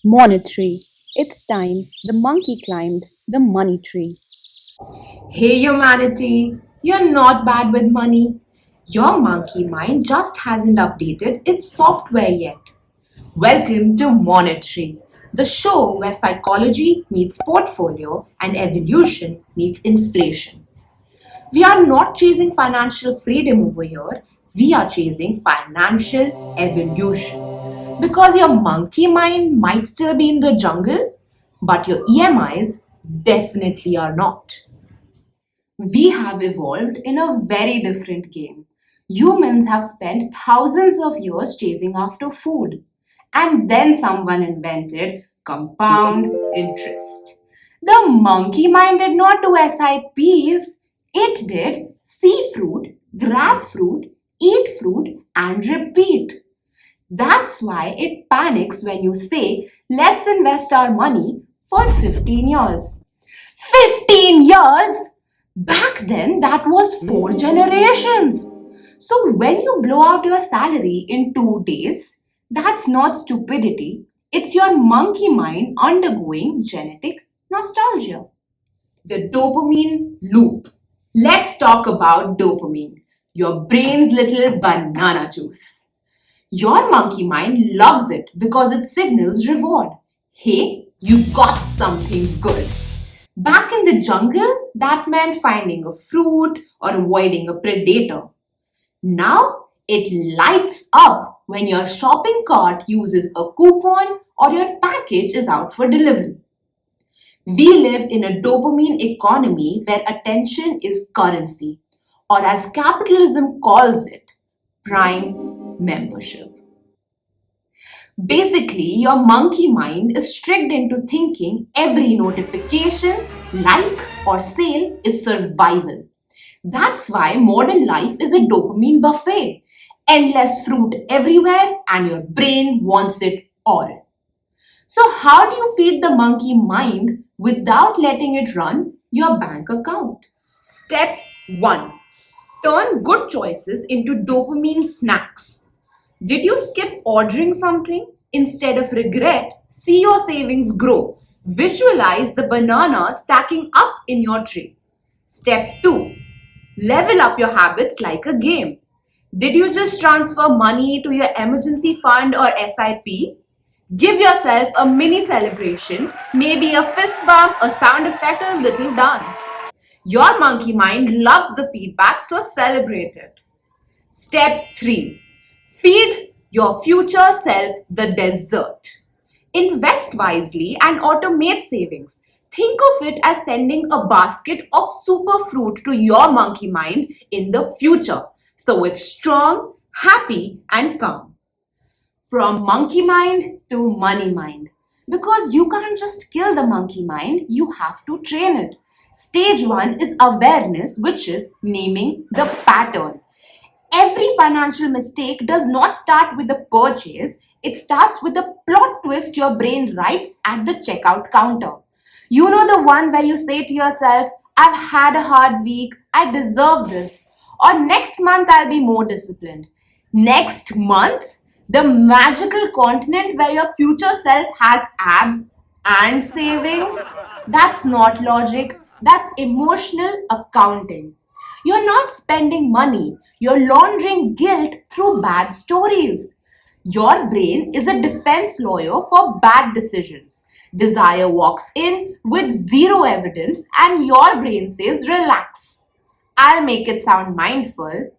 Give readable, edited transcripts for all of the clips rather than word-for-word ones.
Monetree. It's time the monkey climbed the money tree. Hey humanity, you're not bad with money. Your monkey mind just hasn't updated its software yet. Welcome to Monetree, the show where psychology meets portfolio and evolution meets inflation. We are not chasing financial freedom over here, we are chasing financial evolution. Because your monkey mind might still be in the jungle, but your EMIs definitely are not. We have evolved in a very different game. Humans have spent thousands of years chasing after food, and then someone invented compound interest. The monkey mind did not do SIPs, it did see fruit, grab fruit, eat fruit, and repeat. That's why it panics when you say, let's invest our money for 15 years. 15 years? Back then, that was 4 generations. So, when you blow out your salary in 2 days, that's not stupidity, it's your monkey mind undergoing genetic nostalgia. The dopamine loop. Let's talk about dopamine, your brain's little banana juice. Your monkey mind loves it because it signals reward. Hey, you got something good. Back in the jungle, that meant finding a fruit or avoiding a predator. Now, it lights up when your shopping cart uses a coupon or your package is out for delivery. We live in a dopamine economy where attention is currency, or as capitalism calls it, prime membership. Basically, your monkey mind is tricked into thinking every notification, like, or sale is survival. That's why modern life is a dopamine buffet. Endless fruit everywhere, and your brain wants it all. So, how do you feed the monkey mind without letting it run your bank account? Step 1. Turn good choices into dopamine snacks. Did you skip ordering something? Instead of regret, see your savings grow. Visualize the banana stacking up in your tray. Step 2. Level up your habits like a game. Did you just transfer money to your emergency fund or SIP? Give yourself a mini celebration, maybe a fist bump, a sound effect, or a little dance. Your monkey mind loves the feedback, so celebrate it. Step 3. Feed your future self the dessert. Invest wisely and automate savings. Think of it as sending a basket of super fruit to your monkey mind in the future. So it's strong, happy, and calm. From monkey mind to money mind. Because you can't just kill the monkey mind, you have to train it. Stage 1 is awareness, which is naming the pattern. Every financial mistake does not start with a purchase, it starts with a plot twist your brain writes at the checkout counter. You know the one where you say to yourself, I've had a hard week, I deserve this. Or next month I'll be more disciplined. Next month, the magical continent where your future self has abs and savings. That's not logic, that's emotional accounting. You're not spending money, you're laundering guilt through bad stories. Your brain is a defense lawyer for bad decisions. Desire walks in with zero evidence, and your brain says, relax. I'll make it sound mindful.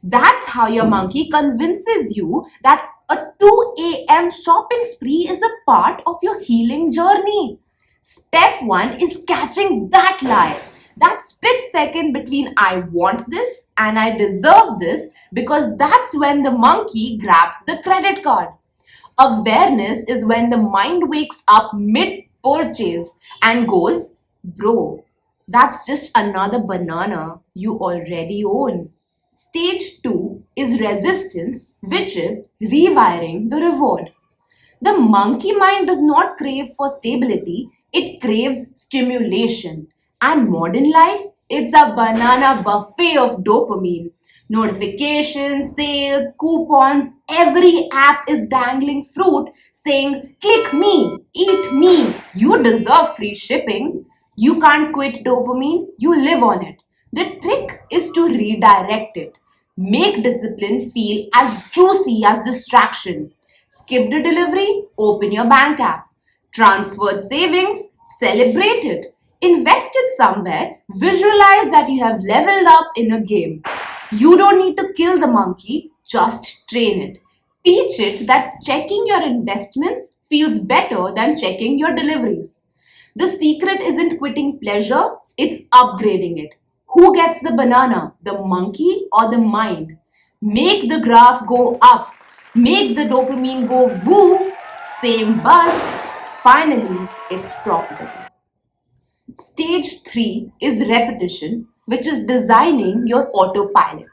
That's how your monkey convinces you that a 2 a.m. shopping spree is a part of your healing journey. Step 1 is catching that lie. That split second between I want this and I deserve this, because that's when the monkey grabs the credit card. Awareness is when the mind wakes up mid purchase and goes, bro, that's just another banana you already own. Stage 2 is resistance, which is rewiring the reward. The monkey mind does not crave for stability, it craves stimulation. And modern life, it's a banana buffet of dopamine. Notifications, sales, coupons, every app is dangling fruit saying, click me, eat me, you deserve free shipping. You can't quit dopamine, you live on it. The trick is to redirect it. Make discipline feel as juicy as distraction. Skip the delivery, open your bank app. Transferred savings, celebrate it. Invest it somewhere, visualize that you have leveled up in a game. You don't need to kill the monkey, just train it. Teach it that checking your investments feels better than checking your deliveries. The secret isn't quitting pleasure, it's upgrading it. Who gets the banana, the monkey or the mind? Make the graph go up, make the dopamine go woo, same buzz. Finally, it's profitable. Stage 3 is repetition, which is designing your autopilot.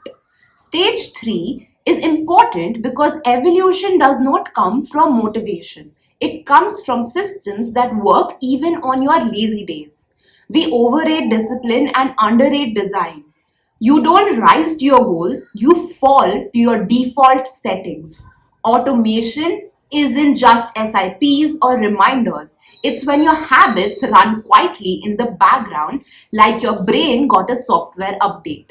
Stage 3 is important because evolution does not come from motivation. It comes from systems that work even on your lazy days. We overrate discipline and underrate design. You don't rise to your goals, you fall to your default settings. Automation isn't just SIPs or reminders. It's when your habits run quietly in the background, like your brain got a software update.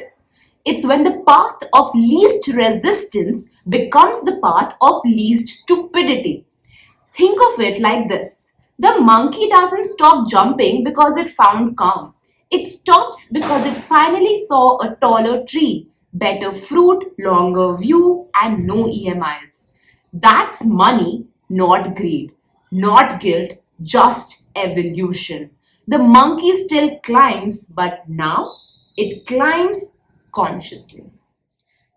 It's when the path of least resistance becomes the path of least stupidity. Think of it like this: the monkey doesn't stop jumping because it found calm. It stops because it finally saw a taller tree, better fruit, longer view, and no EMIs. That's money, not greed, not guilt, just evolution. The monkey still climbs, but now it climbs consciously.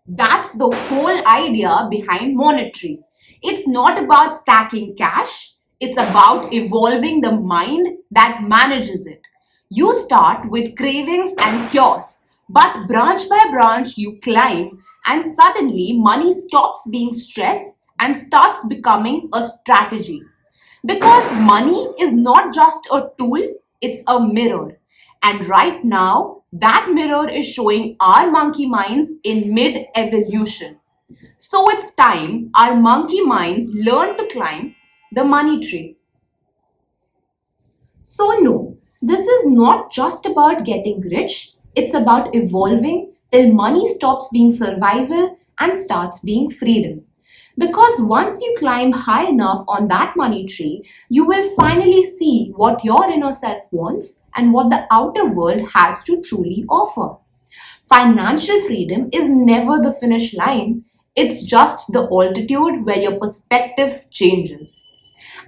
That's the whole idea behind Monetree. It's not about stacking cash, it's about evolving the mind that manages it. You start with cravings and cures, but branch by branch you climb, and suddenly money stops being stress and starts becoming a strategy. Because money is not just a tool, it's a mirror. And right now, that mirror is showing our monkey minds in mid evolution. So it's time our monkey minds learn to climb the money tree. So, no, this is not just about getting rich, it's about evolving till money stops being survival and starts being freedom. Because once you climb high enough on that money tree, you will finally see what your inner self wants and what the outer world has to truly offer. Financial freedom is never the finish line, it's just the altitude where your perspective changes.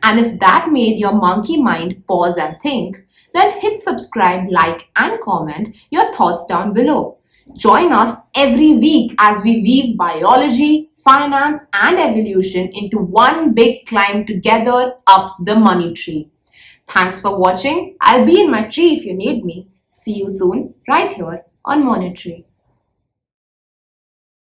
And if that made your monkey mind pause and think, then hit subscribe, like, and comment your thoughts down below. Join us every week as we weave biology, finance, and evolution into one big climb together up the money tree. Thanks for watching. I'll be in my tree if you need me. See you soon, right here on Monetree.